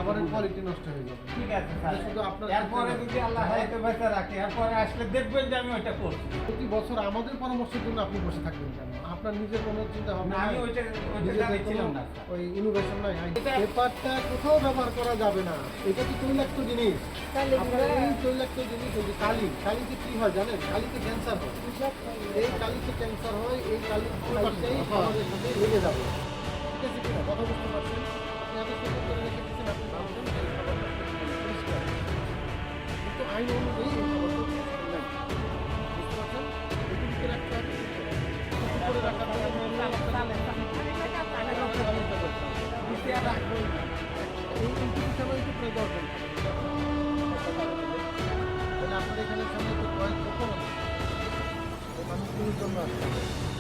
খাবারের কোয়ালিটি নষ্ট হয়ে যাবে। ঠিক আছে স্যার, শুধু আপনার এরপরে যদি আল্লাহ হায়াতে বেঁচে রাখে, এরপরে আসলে দেখবেন যে আমি ওইটা করছি। প্রতি বছর আমাদের পরামর্শের জন্য আপনি বসে থাকবেন কেন? আপনার নিজের কোনো চিন্তা ভাবনা না, আমি নাই? ওইটা নিজেদের জানিয়েছিলাম কোনো না স্যার। ওই ইনোভেশন নাই? এটা- পেপারটা কোথাও ব্যবহার করা যাবে না। এটা কি তৈলাক্ত জিনিস? আপনার এই তৈলাক্ত জিনিস ওই যে কালিতে কি হয় জানেন? কালিতে ক্যান্সার হয়। এই কালিতে ক্যান্সার হয়, এই কালির প্রভাবটাই আমাদের সাথে লেগে যাবে। ঠিক আছে কিনা? কথা বুঝতে পারছেন? আপনি এত সুন্দর করে রেখে দিচ্ছেন, আপনি ভাবছেন যে এই খাবারটা পরিষ্কার। কিন্তু আইন অনুযায়ী এই খাবারটা পরিষ্কার নাই। বুঝতে পারছেন? এটির ভিতরে একটা উপরে রাখা থাকে, এই ইনস্টিটিউশনে একটু প্রে করবেন। তাহলে আপনার এখানে সামনে তো কয়েক রকম আছে, মানুষগুলোর জন্য আছে।